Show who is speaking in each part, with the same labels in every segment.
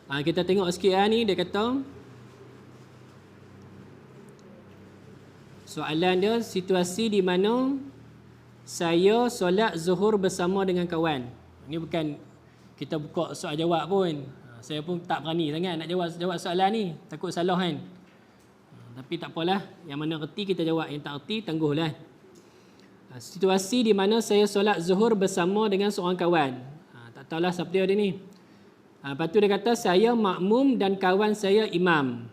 Speaker 1: Kita tengok sikit ni, dia kata soalan dia, situasi di mana saya solat zuhur bersama dengan kawan. Ini bukan kita buka soal jawab pun. Saya pun tak berani sangat nak jawab soalan ni, takut salah kan. Tapi tak apalah, yang mana reti kita jawab, yang tak reti tangguhlah. Situasi di mana saya solat zuhur bersama dengan seorang kawan. Tak tahulah siapa dia ni. Lepas tu dia kata saya makmum dan kawan saya imam.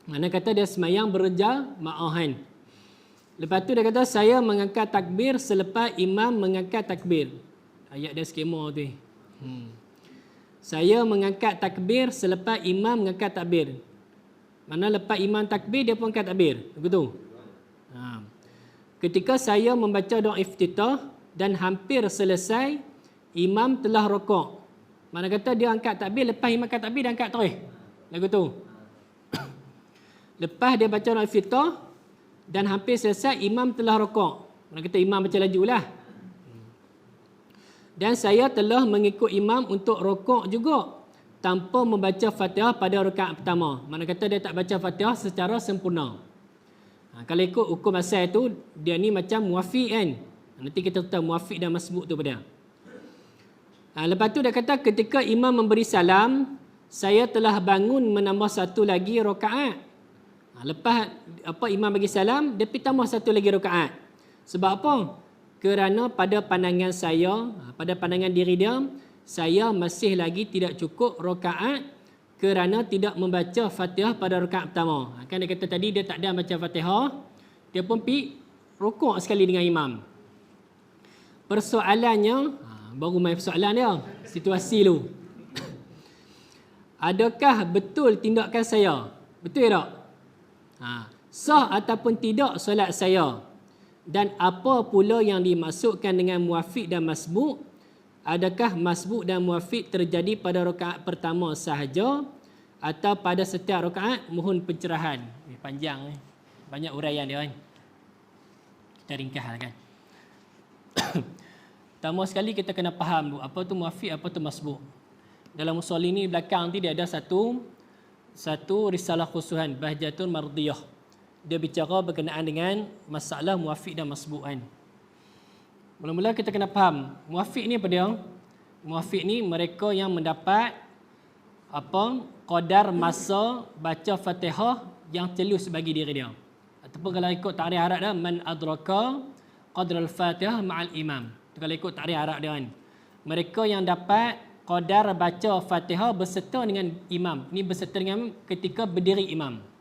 Speaker 1: Mana kata dia semayang berjamaah kan. Lepas tu dia kata saya mengangkat takbir selepas imam mengangkat takbir. Ayat dia skema tu. Saya mengangkat takbir selepas imam mengangkat takbir. Mana lepas imam takbir dia pun angkat takbir. Begitu. Ketika saya membaca doa iftitah dan hampir selesai, imam telah rokok. Mana kata dia angkat takbir, lepas imam angkat takbir dia angkat terus. Lagu tu. Lepas dia baca doa iftitah dan hampir selesai, imam telah rokok. Mana kata imam baca lajulah. Dan saya telah mengikut imam untuk rokok juga tanpa membaca Fatihah pada rakaat pertama. Mana kata dia tak baca Fatihah secara sempurna. Kalau ikut hukum asal tu, dia ni macam muafiq kan. Nanti kita tahu muafiq dan masbuk tu pada. Lepas tu dia kata ketika imam memberi salam, saya telah bangun menambah satu lagi rakaat. Lepas imam bagi salam, dia pergi tambah satu lagi rakaat. Sebab apa? Kerana pada pandangan saya, pada pandangan diri dia, saya masih lagi tidak cukup rakaat kerana tidak membaca Fatihah pada rakaat pertama. Kan dia kata tadi dia tak ada baca Fatihah, dia pun pergi rukuk sekali dengan imam. Persoalannya, baru main persoalan dia, situasi tu. Adakah betul tindakan saya? Betul tak? Sah ataupun tidak solat saya? Dan apa pula yang dimaksudkan dengan muafiq dan masbuk? Adakah masbuk dan muafiq terjadi pada rakaat pertama sahaja atau pada setiap rakaat? Mohon pencerahan. Panjang ni. Banyak uraian dia kan. Kita ringkaslah kan. Pertama sekali kita kena faham dulu apa tu muafiq, apa tu masbuk. Dalam usul ini belakang nanti dia ada satu risalah khusuhan Bahjatun Mardiyah. Dia bicara berkenaan dengan masalah muafiq dan masbuk kan. Mula-mula kita kena faham muafiq ni apa dia? Muafiq ni mereka yang mendapat qadar masa baca Fatihah yang telus bagi diri dia. Ataupun kalau ikut takrif Arab dia, man adraka qadral Fatihah ma'al imam. Kalau ikut takrif Arab dia kan. Mereka yang dapat qadar baca Fatihah berserta dengan imam. Ni berserta dengan ketika berdiri imam.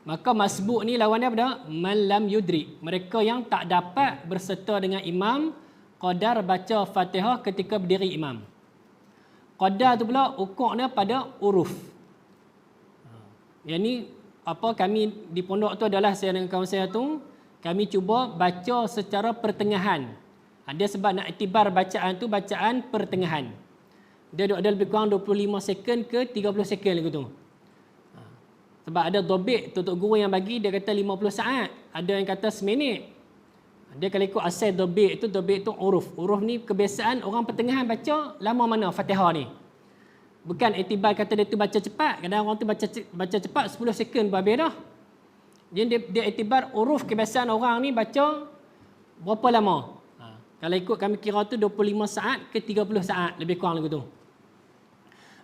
Speaker 1: Maka masbuk ni lawannya apa dah? Man lam yudrik. Mereka yang tak dapat berserta dengan imam qadar baca Fatihah ketika berdiri imam. Qadar tu pula ukurnya pada huruf. Yang ni kami di pondok tu adalah saya dengan kawan saya tu, kami cuba baca secara pertengahan. Dia sebab nak iktibar bacaan tu bacaan pertengahan. Dia ada lebih kurang 25 second ke 30 second lagu tu. Sebab ada dobik tutup guru yang bagi dia kata 50 saat, ada yang kata seminit. Dia kalau ikut asal dobik tu huruf. Huruf ni kebiasaan orang pertengahan baca lama mana Fatihah ni. Bukan iktibar kata dia tu baca cepat. Kadang orang tu baca cepat 10 second pun habis dah. Dia iktibar huruf kebiasaan orang ni baca berapa lama. Kalau ikut kami kira tu 25 saat ke 30 saat lebih kurang lagu tu.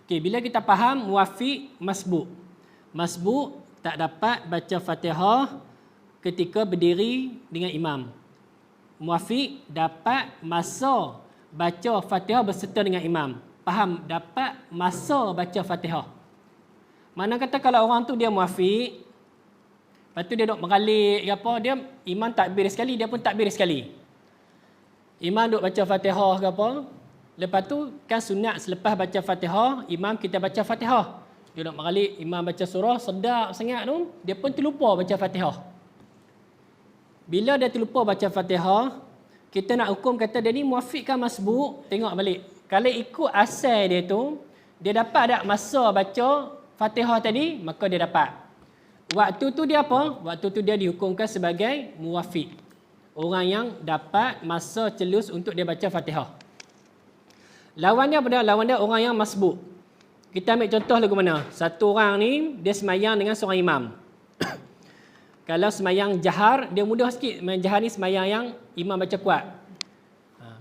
Speaker 1: Okey, bila kita faham muafiq masbuk. Masbuk tak dapat baca Fatihah ketika berdiri dengan imam. Muafiq dapat masa baca Fatihah berserta dengan imam. Faham? Dapat masa baca Fatihah. Mana kata kalau orang tu dia muafiq, lepas tu dia duk meralik ke apa, dia imam takbir sekali, dia pun takbir sekali. Imam duk baca Fatihah ke apa, lepas tu kan sunat selepas baca Fatihah, imam kita baca Fatihah. Dia duk meralik, imam baca surah, sedap sangat tu, dia pun terlupa baca Fatihah. Bila dia terlupa baca Fatihah, kita nak hukum kata dia ni muafiq kan masbuk, tengok balik. Kalau ikut asal dia tu, dia dapat tak masa baca Fatihah tadi, maka dia dapat. Waktu tu dia apa? Waktu tu dia dihukumkan sebagai muafiq. Orang yang dapat masa celus untuk dia baca Fatihah. Lawan dia apa dia? Lawan dia orang yang masbuk. Kita ambil contoh lagu mana? Satu orang ni dia semayang dengan seorang imam. Kalau semayang jahar, dia mudah sikit. Semayang jahar ni semayang yang imam baca kuat.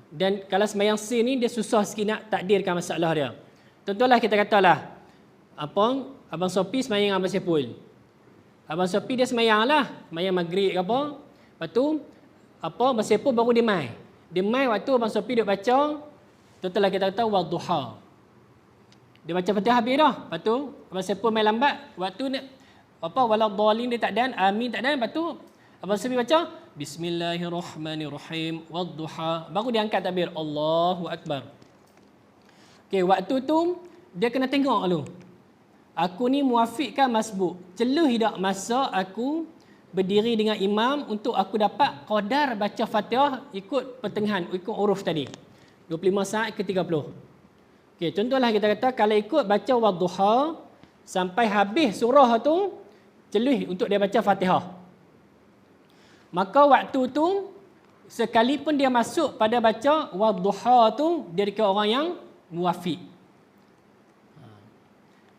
Speaker 1: Dan kalau semayang sin ni, dia susah sikit nak takdirkan masalah dia. Contohlah kita katalah, Abang Sopi semayang dengan Abang Sepul. Abang Sopi dia semayang lah. Semayang maghrib ke apa. Lepas tu, Abang Sepul baru dia mai. Dia mai waktu Abang Sopi duk baca, contohlah kita kata wadduha. Dia baca Fatihah habis dah. Lepas tu, Abang Sepul main lambat. Waktu waladhdallin dia tak dan, amin tak dan. Lepas tu, Abang Sopi baca Bismillahirrahmanirrahim wadduha. Baru dia angkat takbir Allahu Akbar. Okey, waktu tu dia kena tengok dulu. Aku ni muafiq kan masbuk? Celuh tak masa aku berdiri dengan imam untuk aku dapat qadar baca Fatihah ikut pertengahan, ikut huruf tadi. 25 saat ke 30. Okey, contohlah kita kata kalau ikut baca wadduha sampai habis surah tu celuh untuk dia baca Fatihah. Maka waktu tu sekalipun dia masuk pada baca wadduha tu, dia dikira orang yang muwafiq.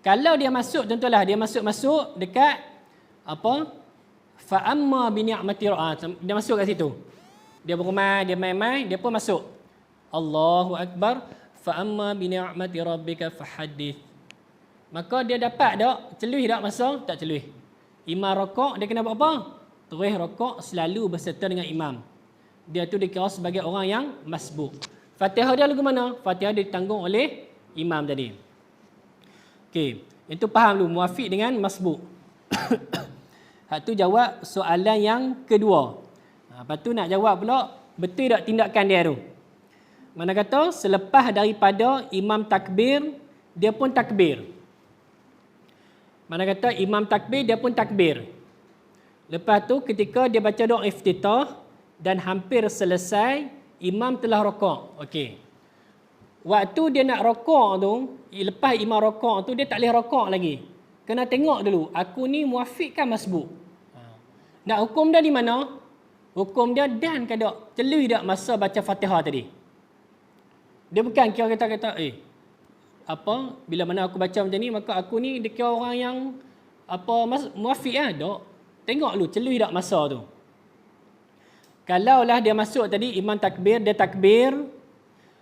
Speaker 1: Kalau dia masuk, contohlah dia masuk dekat fa amma bi ni'mati dia masuk kat situ. Dia berumah, dia main-main, dia pun masuk. Allahu Akbar, fa amma bi ni'mati rabbika fahaddith. Maka dia dapat tak celuh tak masa? Tak celuh. Imam rokok, dia kena buat apa? Terus rokok selalu berserta dengan imam. Dia tu dikira sebagai orang yang masbuk. Fatihah dia lagu mana? Fatihah dia ditanggung oleh imam tadi. Okey, itu faham dulu muafiq dengan masbuk. Hak tu jawab soalan yang kedua. Lepas tu nak jawab pula betul tak tindakan dia tu. Mana kata selepas daripada imam takbir, dia pun takbir. Mana kata imam takbir, dia pun takbir. Lepas tu ketika dia baca doa iftitah dan hampir selesai, imam telah rokok. Okey. Waktu dia nak rokok tu, lepas imam rokok tu, dia tak boleh rokok lagi. Kena tengok dulu, aku ni muafiq kan masbuk? Nak hukum dia di mana? Hukum dia dan kada celuh tak masa baca Fatihah tadi. Dia bukan kira kata bila mana aku baca macam ni, maka aku ni dikira orang yang muafiq lah. Tak. Tengok dulu celuh tak masa tu. Kalaulah dia masuk tadi imam takbir, dia takbir.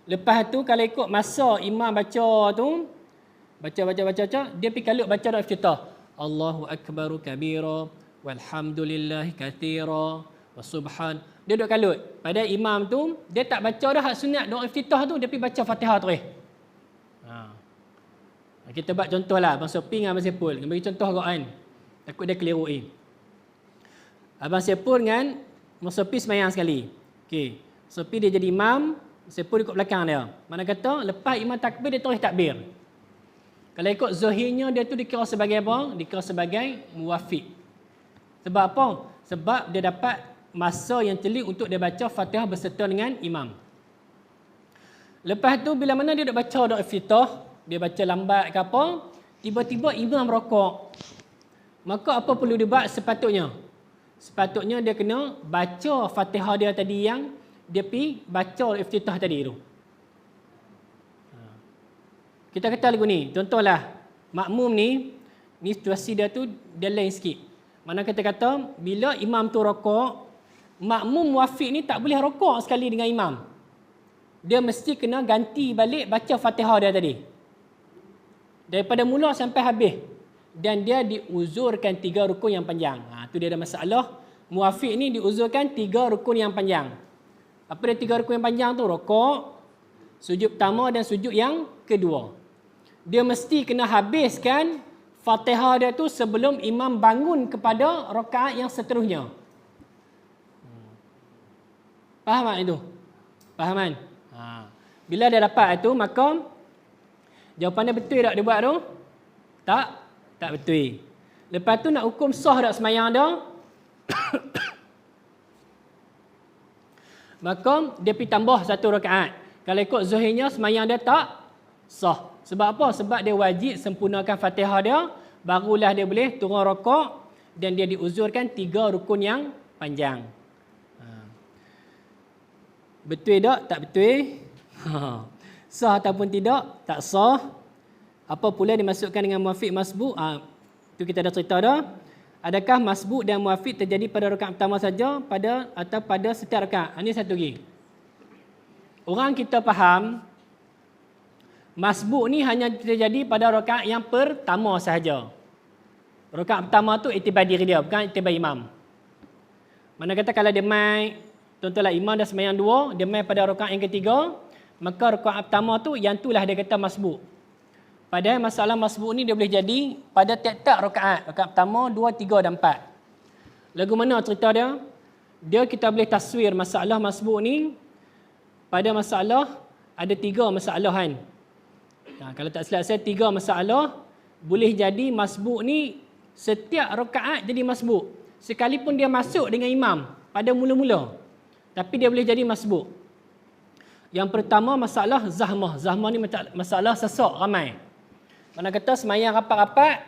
Speaker 1: Lepas tu kalau ikut masa imam baca tu, baca, dia pergi kalut baca doa iftitah. Allahu akbaru kabira walhamdulillahi katsira wa subhan. Dia duduk kalut. Pada imam tu, dia tak baca dah hak sunat doa iftitah tu, dia pergi baca Fatihah terus. Kita buat contoh lah. Abang Sopi dengan Abang Sepul. Bagi contoh kan. Takut dia keliru. Abang Sepul dengan Abang Sopi semayang sekali. Okey. Sopi dia jadi imam, Sepul ikut belakang dia. Mana kata lepas imam takbir, dia terus takbir. Kalau ikut zahirnya, dia tu dikira sebagai apa? Dikira sebagai muwafiq. Sebab apa? Sebab dia dapat masa yang telik untuk dia baca Fatihah berserta dengan imam. Lepas tu bila mana dia dah baca doa iftitah, dia baca lambat ke apa, tiba-tiba imam rokok. Maka apa perlu dia buat sepatutnya? Sepatutnya dia kena baca Fatihah dia tadi yang dia pergi baca iftitah tadi tu. Kita kata lagu ni, contohlah makmum ni situasi dia tu dia lain sikit. Mana kita kata bila imam tu rokok, makmum muafiq ni tak boleh rokok sekali dengan imam. Dia mesti kena ganti balik baca Fatihah dia tadi. Daripada mula sampai habis. Dan dia diuzurkan 3 rukun yang panjang. Tu dia ada masalah. Muafiq ni diuzurkan 3 rukun yang panjang. Apa dia 3 rukun yang panjang tu? Rokok, sujud pertama dan sujud yang kedua. Dia mesti kena habiskan Fatihah dia tu sebelum imam bangun kepada rakaat yang seterusnya. Faham tak itu? Faham kan? Bila dia dapat itu, maka jawapannya betul tak dia buat tu? Tak betul. Lepas tu nak hukum sah tak semayang dia? Maka dia pergi tambah 1 rakaat. Kalau ikut zahirnya semayang dia tak sah. Sebab apa? Sebab dia wajib sempurnakan Fatihah dia, barulah dia boleh turun rokok dan dia diuzurkan 3 rukun yang panjang. Betul tak? Tak betul. Sah ataupun tidak? Tak sah. Apa pula dimasukkan dengan muafiq masbuk? Itu kita dah cerita dah. Adakah masbuk dan muafiq terjadi pada rakaat pertama saja atau pada setiap rakaat? Ini satu lagi. Orang kita faham masbuk ni hanya terjadi pada rakaat yang pertama sahaja. Rakaat pertama tu iktibar diri dia, bukan iktibar imam. Mana kata kalau dia mai, contohlah imam dah sembahyang 2, dia mai pada rakaat yang ketiga, maka rakaat pertama tu yang itulah dia kata masbuk. Padahal masalah masbuk ni dia boleh jadi pada tiap-tiap rakaat. Rakaat pertama, 2, 3 dan 4. Lagu mana cerita dia? Dia kita boleh taswir masalah masbuk ni pada masalah ada 3 masalah kan. Kalau tak silap saya 3 masalah boleh jadi masbuk ni setiap rakaat jadi masbuk. Sekalipun dia masuk dengan imam pada mula-mula. Tapi dia boleh jadi masbuk. Yang pertama masalah zahmah. Zahmah ni masalah sesak ramai. Mana kata semayang rapat-rapat,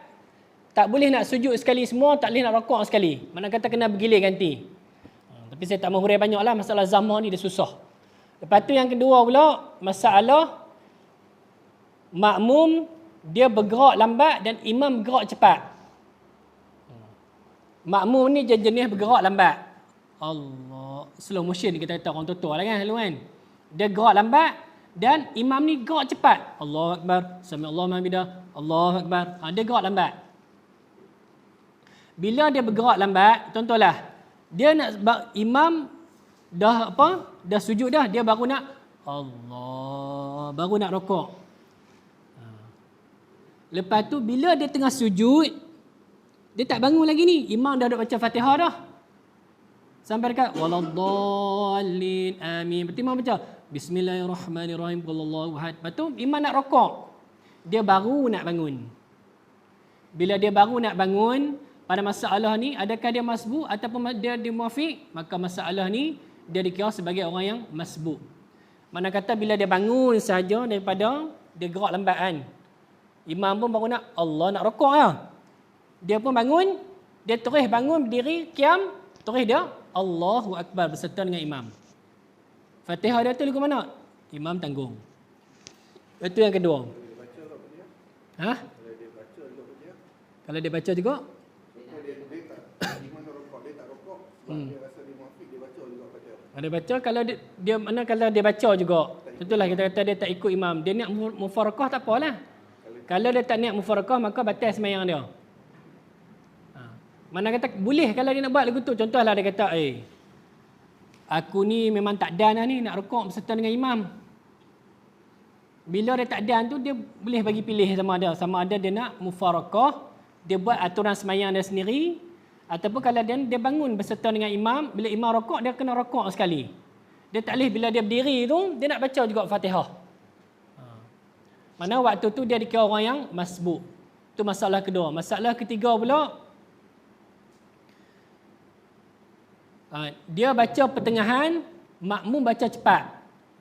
Speaker 1: tak boleh nak sujud sekali semua, tak boleh nak rokok sekali. Mana kata kena bergilir ganti. Tapi saya tak mahu hurai banyak lah, masalah zahmah ni dia susah. Lepas tu yang kedua pula, masalah makmum dia bergerak lambat dan imam bergerak cepat. Makmum ni jenis bergerak lambat. Allah, slow motion kita kata orang tua-tua lah kan, kan. Dia gerak lambat dan imam ni gerak cepat. Allahu akbar, sami Allahu liman hamidah, Allahu akbar. Dia gerak lambat. Bila dia bergerak lambat, contohlah dia nak imam dah dah sujud dah, dia baru nak Allah, baru nak rokok. Lepas tu bila dia tengah sujud, dia tak bangun lagi ni. Imam dah duduk baca Fatihah dah. Sampai dekat waladdallin amin. Lepas tu imam baca bismillahirrahmanirrahim qulhuwallahu ahad. Lepas tu imam nak rokok. Dia baru nak bangun. Bila dia baru nak bangun, pada masalah ni adakah dia masbuk ataupun dia muafiq? Maka masalah ni dia dikira sebagai orang yang masbuk. Mana kata bila dia bangun sahaja daripada dia gerak lambat kan. Imam pun baru nak Allah nak rokok lah. Dia pun bangun, dia terus bangun berdiri, kiam, terus dia Allahu akbar berserta dengan imam. Fatihah dia tu lagu mana? Imam tanggung. Itu yang kedua. Ha? Kalau dia baca juga? Dia baca kalau dia mana kalau dia baca juga. Itulah kita kata dia tak ikut imam. Dia nak mufarakah tak apalah. Kalau dia tak niat mufarakah maka batal sembahyang dia. Mana kata boleh kalau dia nak buat lagu tu. Contohlah dia kata, aku ni memang tak dan lah ni nak rokok berserta dengan imam. Bila dia tak dan tu dia boleh bagi pilih sama ada dia nak mufarakah, dia buat aturan sembahyang dia sendiri, ataupun kalau dia bangun berserta dengan imam, bila imam rokok dia kena rokok sekali. Dia tak boleh bila dia berdiri tu dia nak baca juga Fatihah. Mana waktu tu dia dikira orang yang masbuk. Itu masalah kedua. Masalah ketiga pula, dia baca pertengahan, makmum baca cepat.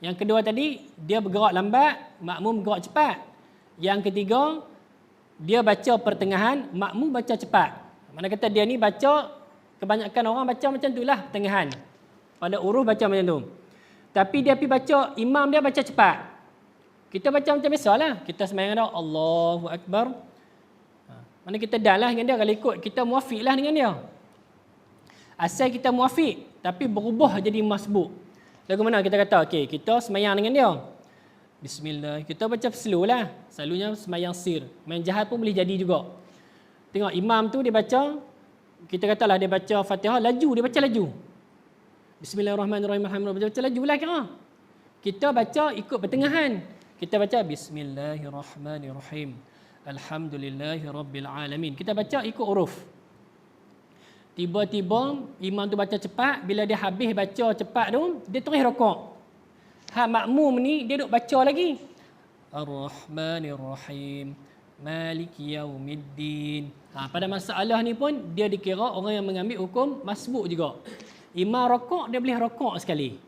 Speaker 1: Yang kedua tadi, dia bergerak lambat, makmum bergerak cepat. Yang ketiga, dia baca pertengahan, makmum baca cepat. Mana kata dia ni baca, kebanyakan orang baca macam tu lah pertengahan. Pada uruf baca macam tu. Tapi dia pergi baca, imam dia baca cepat. Kita baca macam biasa lah. Kita sembahyang dah, Allahu Akbar. Mana kita dah lah dengan dia, kalau ikut kita muafiq lah dengan dia. Asal kita muafiq, tapi berubah jadi masbuk. Lagu mana kita kata, okey, kita sembahyang dengan dia. Bismillah. Kita baca slow lah. Selalunya sembahyang sir. Main jahat pun boleh jadi juga. Tengok imam tu dia baca, kita katalah dia baca Fatihah, laju, dia baca laju. Bismillahirrahmanirrahim, alhamdulillah, baca laju lah kira. Kita baca ikut pertengahan. Kita baca Bismillahirrahmanirrahim. Alhamdulillahirrabbilalamin. Kita baca ikut huruf. Tiba-tiba imam tu baca cepat, bila dia habis baca cepat tu, dia terus rokok. Makmum ni dia duk baca lagi. Ar-Rahmanir-Rahim, Maliki Yaumiddin. Pada masalah ni pun dia dikira orang yang mengambil hukum masbuk juga. Imam rokok, dia boleh rokok sekali.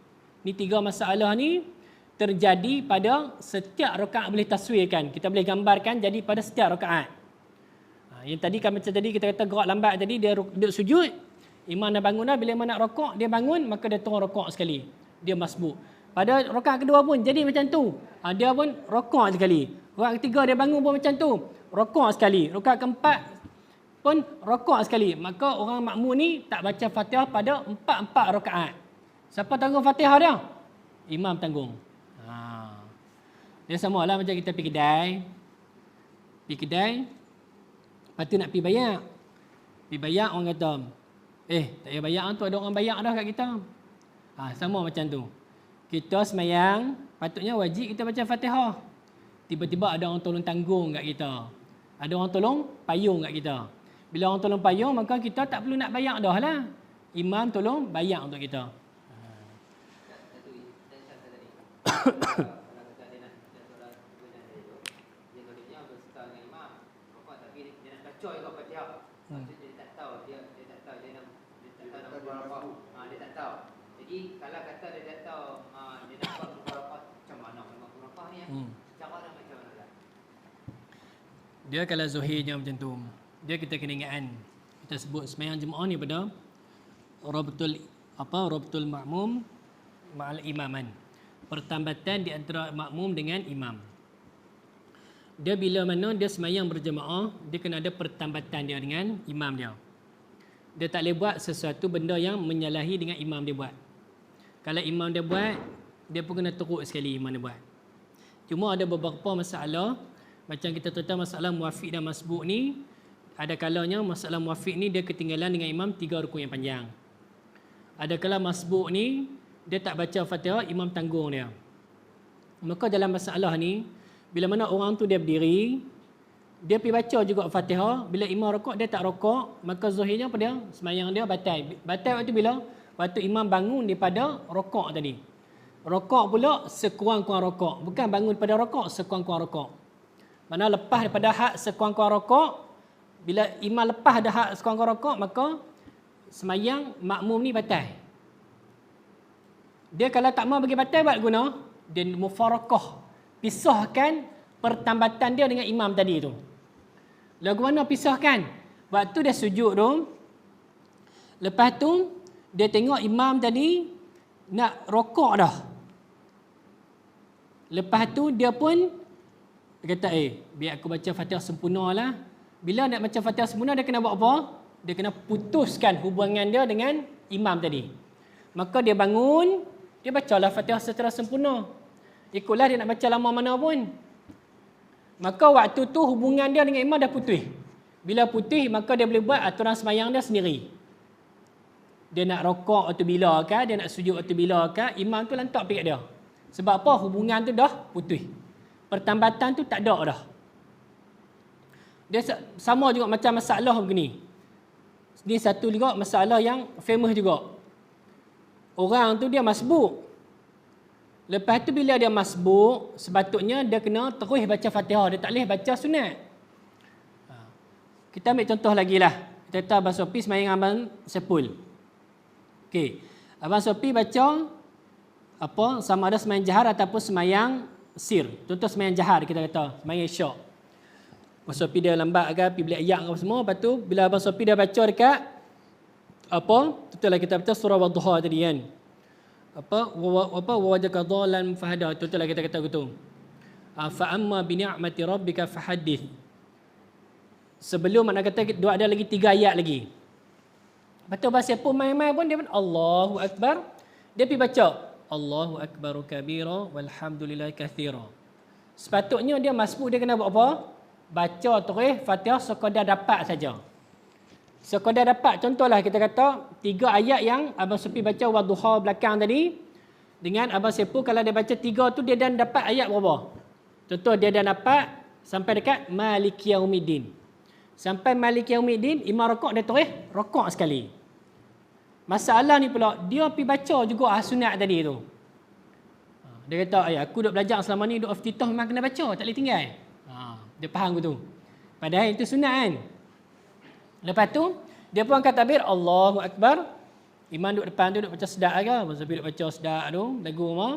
Speaker 1: Ni 3 masalah ni terjadi pada setiap rakaat boleh taswirkan. Kita boleh gambarkan jadi pada setiap rakaat. Yang tadi kan macam tadi kita kata gerak lambat tadi, dia duduk sujud, imam dah bangun dah, bila imam nak rokok, dia bangun, maka dia turun rokok sekali. Dia masbuk. Pada rakaat kedua pun jadi macam tu. Dia pun rokok sekali. Rakaat ketiga dia bangun pun macam tu. Rakaat sekali. Rakaat keempat pun rakaat sekali. Maka orang makmum ni tak baca Fatihah pada 4 rakaat. Siapa tanggung Fatihah dia? Imam tanggung. Dia sama lah macam kita pergi kedai. Pergi kedai. Lepas tu nak pergi bayar. Pergi bayar orang kata, tak payah bayar tu, ada orang bayar dah kat kita. Sama macam tu. Kita semayang, patutnya wajib kita baca Fatihah. Tiba-tiba ada orang tolong tanggung kat kita. Ada orang tolong payung kat kita. Bila orang tolong payung, maka kita tak perlu nak bayar dah lah. Imam tolong bayar untuk kita.
Speaker 2: Jadi kalau kata dia tak tahu dia nak buat beberapa macam mana beberapa ni cara dia macam mana?
Speaker 1: Dia kalau zuhirnya macam tu, dia kita kena ingatkan. Kita sebut sembahyang jemaah ni pada rabtul makmum ma'al imaman. Pertambatan di antara makmum dengan imam. Dia bila mana dia sembahyang berjemaah, dia kena ada pertambatan dia dengan imam dia. Dia tak boleh buat sesuatu benda yang menyalahi dengan imam dia buat. Kalau imam dia buat, dia pun kena teruk sekali imam dia buat. Cuma ada beberapa masalah, macam kita tentang masalah muafiq dan masbuk ni, ada kalanya masalah muafiq ni dia ketinggalan dengan imam 3 rukun yang panjang. Ada kala masbuk ni, dia tak baca Fatihah, imam tanggung dia. Maka dalam masalah ni, bila mana orang tu dia berdiri, dia pergi baca juga Fatihah, bila imam rokok dia tak rokok, maka zuhirnya apa dia? Semayang dia batal. Batal waktu bila? Waktu imam bangun daripada rokok tadi. Rokok pula sekurang-kurang rokok. Bukan bangun daripada rokok, sekurang-kurang rokok. Mana lepas daripada hak sekurang-kurang rokok, bila imam lepas dah hak sekurang-kurang rokok, maka semayang makmum ni batal. Dia kalau tak mau bagi batal buat guna, dia mufarakah. Pisahkan pertambatan dia dengan imam tadi tu. Lagu mana pisahkan? Waktu dia sujud tu, lepas tu dia tengok imam tadi nak rokok dah. Lepas tu dia pun dia kata, biar aku baca Fatihah sempurna lah. Bila nak baca Fatihah sempurna, dia kena buat apa? Dia kena putuskan hubungan dia dengan imam tadi. Maka dia bangun, dia bacalah Fatihah secara sempurna. Ikutlah dia nak baca lama mana pun. Maka waktu tu hubungan dia dengan imam dah putih. Bila putih, maka dia boleh buat aturan semayang dia sendiri. Dia nak rokok waktu bila kah, dia nak sujud waktu bila kah, imam tu lantak pergi kat dia. Sebab apa? Hubungan tu dah putih. Pertambatan tu tak ada dah. Dia sama juga macam masalah begini. Ini satu juga masalah yang famous juga. Orang tu dia masbuk. Lepas tu bila dia masbuk, sepatutnya dia kena terus baca Fatihah. Dia tak boleh baca sunat. Kita ambil contoh lagi lah. Kita kata Abang Sopi semayang Abang Sepul. Okey. Abang Sopi baca sama ada semayang jahar ataupun semayang sir. Contoh semayang jahar kita kata, semayang isyak. Abang Sopi dia lambat ke, pergi beli ayak ke semua. Lepas tu bila Abang Sopi dia baca dekat contohlah kita baca surah Wadduha tadi kan. Wajaka dhalan fahada. Contohlah kita kata gitu. Fa amma bi ni'mati rabbika fahaddith. Sebelum makna kata dia ada lagi 3 ayat lagi. Betul bahasa pun main-main pun dia pun Allahu Akbar. Dia pergi baca Allahu Akbar kabira walhamdulillah kathira. Sepatutnya dia masbuk, dia kena buat apa? Baca terus Fatihah sekadar dapat saja. Sekadar dapat. Contohlah kita kata 3 ayat yang Abang Sopi baca Wadduha belakang tadi, dengan Abang Sepul kalau dia baca 3 tu dia dah dapat ayat berapa? Contoh dia dah dapat sampai dekat Maliki Yaumiddin. Sampai Maliki Yaumiddin, imam rokok dia terus rokok sekali. Masalah ni pula, dia pergi baca juga sunat tadi tu. Dia kata, aku duk belajar selama ni, duk iftitah memang kena baca, tak boleh tinggal. Dia faham gitu. Padahal itu sunat kan. Lepas tu, dia pun angkat takbir, Allahu Akbar. Imam duduk depan tu, duduk baca sedap ke? Masa duduk baca sedap tu, lagu rumah.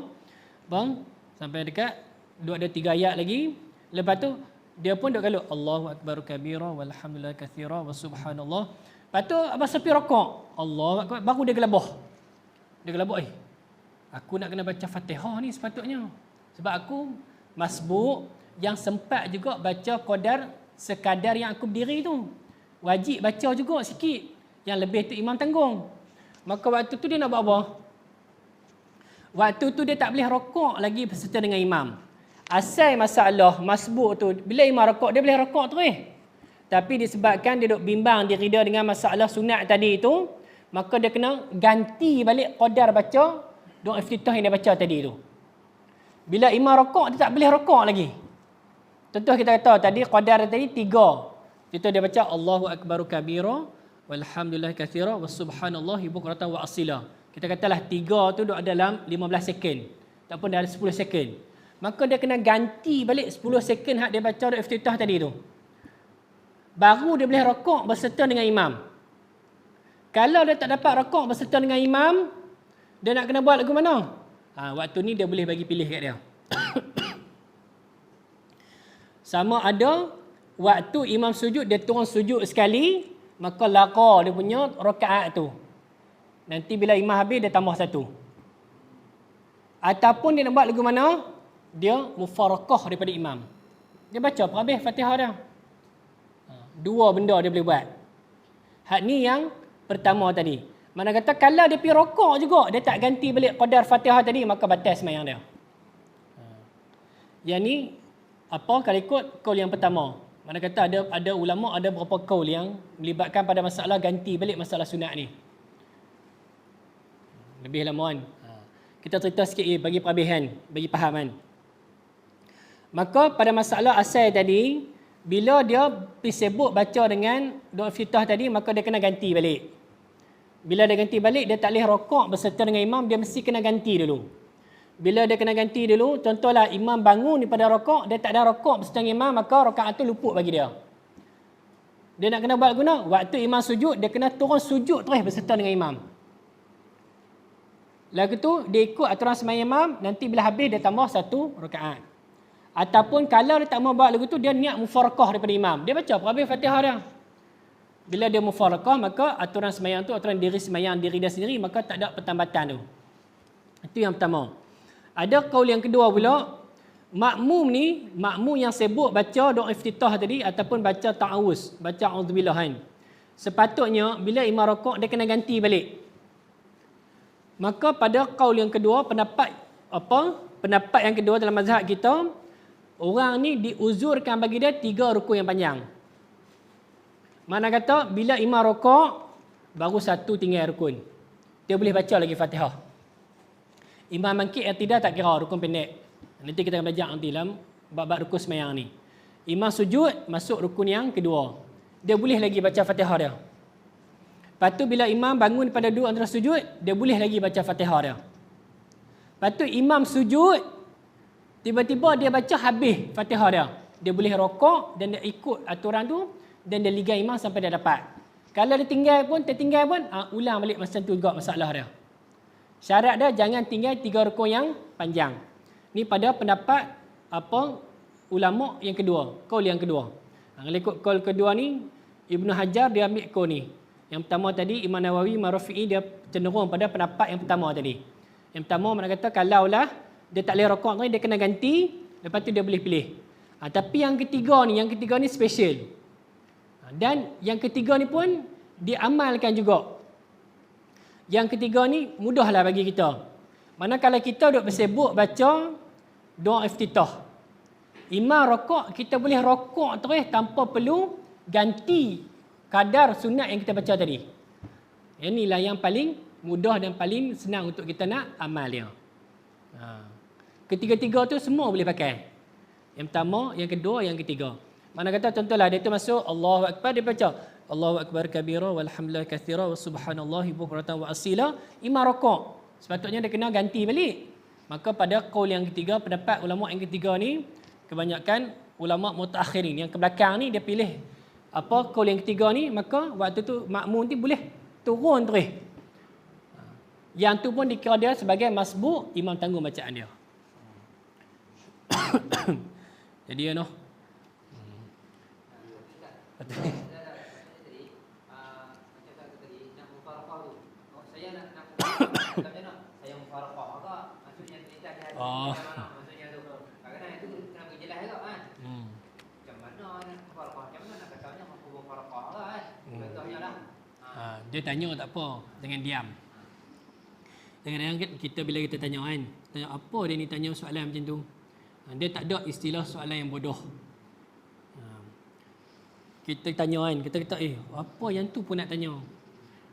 Speaker 1: Sampai dekat, duduk ada 3 ayat lagi. Lepas tu, dia pun duduk galuk, Allahu Akbar kabira, walhamdulillah kathira, wa subhanallah. Lepas tu, Abang Sopi rokok. Allahu Akbar, baru dia gelabah. Dia gelabah, aku nak kena baca Fatihah ni sepatutnya. Sebab aku masbuk, yang sempat juga baca qadar sekadar yang aku berdiri tu. Wajib baca juga sikit. Yang lebih tu imam tanggung. Maka waktu tu dia nak buat apa? Waktu tu dia tak boleh rokok lagi berserta dengan imam. Asal masalah masbuk tu, bila imam rokok, dia boleh rokok terus. Tapi disebabkan dia duk bimbang, dia reda dengan masalah sunat tadi tu, maka dia kena ganti balik qadar baca doa iftitah yang dia baca tadi tu. Bila imam rokok, dia tak boleh rokok lagi. Contoh kita kata tadi qadar tadi 3. Kita dia baca Allahu akbaru kabira walhamdulillah katsira wasubhanallahi bukratan wa asila. Kita katalah 3 tu duduk dalam 15 second. Tak pun dalam 10 second. Maka dia kena ganti balik 10 second hak dia baca doa iftitah tadi tu. Baru dia boleh rokok berserta dengan imam. Kalau dia tak dapat rokok berserta dengan imam, dia nak kena buat lagu mana? Waktu ni dia boleh bagi pilih kat dia. Sama ada waktu imam sujud, dia turun sujud sekali, maka laqa dia punya rakaat tu. Nanti bila imam habis, dia tambah 1. Ataupun dia nak buat lagu mana? Dia mufarakah daripada imam. Dia baca habis Fatihah dia. 2 benda dia boleh buat. Hak ni yang pertama tadi. Mana kata kalau dia pergi rokok juga, dia tak ganti balik qadar Fatihah tadi, maka batal sembahyang dia. Yang ni apa kalau ikut kaul yang pertama. Mana kata ada ulama ada berapa kaul yang melibatkan pada masalah ganti balik masalah sunat ni. Lebih lama kan. Kita cerita sikit bagi perabihan, bagi fahaman. Maka pada masalah asal tadi, bila dia pergi sibuk baca dengan doa iftitah tadi, maka dia kena ganti balik. Bila dia ganti balik, dia tak boleh rokok berserta dengan imam, dia mesti kena ganti dulu. Bila dia kena ganti dulu, contohlah imam bangun daripada rokok, dia tak ada rokok berserta dengan imam, maka rakaat tu luput bagi dia. Dia nak kena buat guna, waktu imam sujud, dia kena turun sujud terus berserta dengan imam. Lagu tu, dia ikut aturan sembahyang imam, nanti bila habis, dia tambah 1 rakaat. Ataupun kalau dia tak mau buat lagu tu, dia niat mufarakah daripada imam. Dia baca habis Fatihah dia. Bila dia mufarakah, maka aturan sembahyang tu, aturan diri sembahyang diri dia sendiri, maka tak ada pertambatan tu. Itu yang pertama. Ada kaul yang kedua pula, makmum yang sibuk baca doa iftitah tadi ataupun baca ta'awuz, baca auzubillah kan. Sepatutnya bila imam rokok dia kena ganti balik. Maka pada kaul yang kedua, pendapat yang kedua dalam mazhab kita, orang ni diuzurkan bagi dia 3 rukun yang panjang. Mana kata bila imam rokok baru 1 tinggal rukun. Dia boleh baca lagi Fatihah. Imam bangkit i'tidal tak kira rukun pendek. Nanti kita akan belajar nanti dalam bab-bab rukun sembahyang ni. Imam sujud masuk rukun yang kedua. Dia boleh lagi baca Fatihah dia. Lepas tu bila imam bangun pada duduk antara sujud, dia boleh lagi baca Fatihah dia. Lepas tu imam sujud, tiba-tiba dia baca habis Fatihah dia. Dia boleh rokok dan dia ikut aturan tu dan dia ligai imam sampai dia dapat. Kalau dia tertinggal pun, ulang balik masa tu juga masalah dia. Syarat dia jangan tinggal 3 rukun yang panjang. Ni pada pendapat ulama yang kedua, kaul yang kedua. Kalau ikut kaul kedua ni, Ibnu Hajar dia ambil kaul ni. Yang pertama tadi Imam Nawawi, Imam Rafi'i dia cenderung pada pendapat yang pertama tadi. Yang pertama mana kata kalaulah dia tak boleh rokok ni, dia kena ganti, lepas tu dia boleh pilih. Tapi yang ketiga ni special. Dan yang ketiga ni pun diamalkan juga. Yang ketiga ni mudahlah bagi kita. Mana kalau kita duk bersibuk baca doa iftitah, imam rokok, kita boleh rokok terus tanpa perlu ganti kadar sunat yang kita baca tadi. Inilah yang paling mudah dan paling senang untuk kita nak amal dia. Ketiga-tiga tu semua boleh pakai. Yang pertama, yang kedua, yang ketiga. Mana kata contohlah dia tu masuk Allahu Akbar, dia baca Allahu Akbar kabira walhamdulillah katsira wa subhanallahi bukratan wa asila. Imam rokok, sepatutnya dia kena ganti balik. Maka pada kaul yang ketiga, pendapat ulama yang ketiga ni, kebanyakan ulama mutaakhirin yang ke belakang ni dia pilih kaul yang ketiga ni, maka waktu tu makmum ni boleh turun terus. Yang tu pun dikira dia sebagai masbuk, imam tanggung bacaan dia. Jadi ya noh.
Speaker 2: Saya mufarakah maka maksudnya kita maksudnya tu. Kadang-kadang itu kena berjelas juga kan.
Speaker 1: Dia tanya tak apa, jangan diam. Kadang-kadang kita bila kita tanya kan, tanya apa dia ni tanya soalan macam tu. Dia tak ada istilah soalan yang bodoh. Kita tanya kan, kita kata apa yang tu pun nak tanya.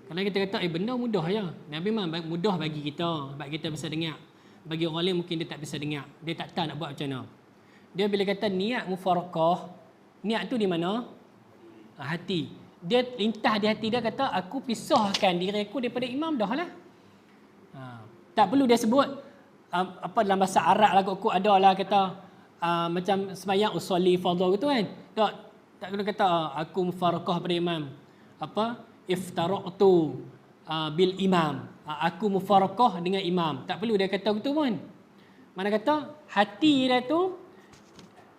Speaker 1: Kadang kita kata benda mudah je. Nabi memang mudah bagi kita, sebab kita bisa dengar. Bagi orang lain mungkin dia tak bisa dengar. Dia tak tahu nak buat macam mana. Dia bila kata niat mufarakah, niat tu di mana? Hati. Dia lintas di hati dia kata aku pisahkan diri aku daripada imam dah lah. Tak perlu dia sebut apa dalam bahasa Arab lah kot ada lah kata macam sembahyang usolli fardhu gitu kan. Tak perlu kata aku mufarakah pada imam. Apa? Iftaraqtu bil imam. Aku mufarakah dengan imam. Tak perlu dia kata gitu pun. Mana kata hati dia tu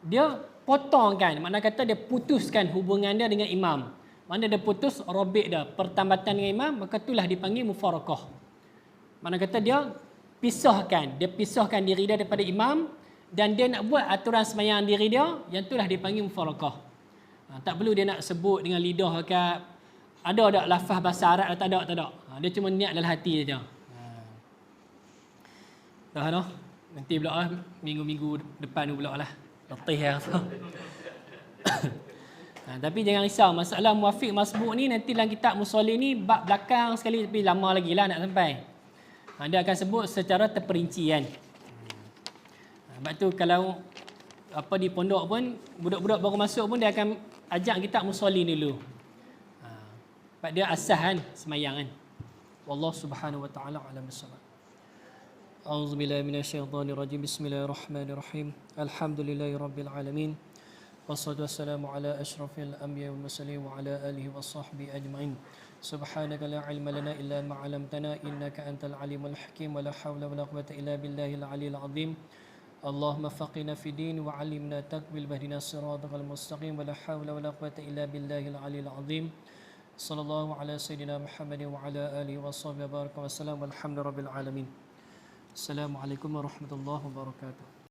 Speaker 1: dia potongkan. Mana kata dia putuskan hubungan dia dengan imam. Mana dia putus robek dia pertambatan dengan imam, maka itulah dipanggil mufarakah. Mana kata dia pisahkan diri dia daripada imam dan dia nak buat aturan sembahyang diri dia, yang itulah dipanggil mufarakah. Tak perlu dia nak sebut dengan lidah ke ada lafaz bahasa Arab tak ada. Dia cuma niat dalam hati saja. Dah noh. Nanti pula minggu-minggu depan pula lah. Letih ya. Tapi jangan risau, masalah muafiq masbuk ni nanti dalam kitab Musolli ni bab belakang sekali, tapi lama lagi lah nak sampai. Dia akan sebut secara terperinci kan. Sebab tu kalau apa di pondok pun budak-budak baru masuk pun dia akan ajak kitab Musolli dulu. Sebab dia asas kan semayang kan. Wallahu subhanahu wa ta'ala alam bissawab. A'udzubillahi minasyaitonirrajim. Bismillahirrahmanirrahim. Alhamdulillahirabbil alamin. Wassalatu wassalamu ala asyrafil anbiya'i wal mursalin wa ala alihi washabbihi ajma'in. Subhanaka la ilma lana illa ma 'allamtana innaka antal alimul hakim wa la haula wa la quwwata illa billahil aliyyil azim. Allahumma faqihna fid din wa 'allimna taqbil bahdina siratal mustaqim wa la haula wa la quwwata illa billahil aliyyil azim. Sallallahu ala sayyidina Muhammadin wa ala alihi washabbihi baraka wa sallam walhamdulillahil alamin. Assalamualaikum warahmatullahi wabarakatuh.